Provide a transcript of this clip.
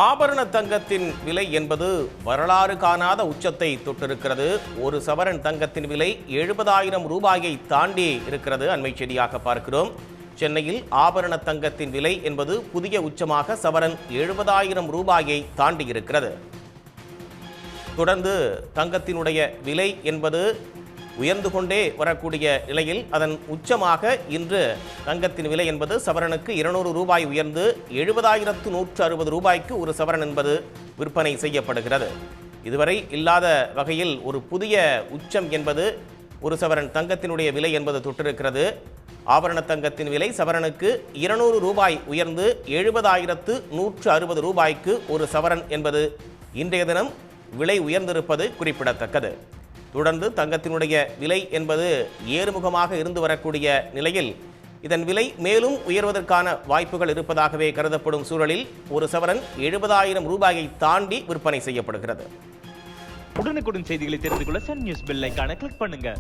ஆபரண தங்கத்தின் விலை என்பது வரலாறு காணாத உச்சத்தை தொட்டிருக்கிறது. ஒரு சவரன் தங்கத்தின் விலை 70,000 ரூபாயை தாண்டி இருக்கிறது. அண்மை செய்தியாக பார்க்கிறோம். சென்னையில் ஆபரண தங்கத்தின் விலை என்பது புதிய உச்சமாக சவரன் 70,000 ரூபாயை தாண்டி இருக்கிறது. தொடர்ந்து தங்கத்தினுடைய விலை என்பது உயர்ந்து கொண்டே வரக்கூடிய நிலையில் அதன் உச்சமாக இன்று தங்கத்தின் விலை என்பது சவரனுக்கு 200 ரூபாய் உயர்ந்து 70,160 ரூபாய்க்கு ஒரு சவரன் என்பது விற்பனை செய்யப்படுகிறது. இதுவரை இல்லாத வகையில் ஒரு புதிய உச்சம் என்பது ஒரு சவரன் தங்கத்தினுடைய விலை என்பது தொட்டிருக்கிறது. ஆபரண தங்கத்தின் விலை சவரனுக்கு 200 ரூபாய் உயர்ந்து 70,160 ரூபாய்க்கு ஒரு சவரன் என்பது இன்றைய தினம் விலை உயர்ந்திருப்பது குறிப்பிடத்தக்கது. தொடர்ந்து தங்கத்தினுடைய விலை என்பது ஏறுமுகமாக இருந்து வரக்கூடிய நிலையில் இதன் விலை மேலும் உயர்வதற்கான வாய்ப்புகள் இருப்பதாகவே கருதப்படும் சூழலில் ஒரு சவரன் 70,000 ரூபாயை தாண்டி விற்பனை செய்யப்படுகிறது. உடனுக்குடன் செய்திகளை தெரிந்து கொள்ள சன் நியூஸ் பெல் ஐகானை கிளிக் பண்ணுங்க.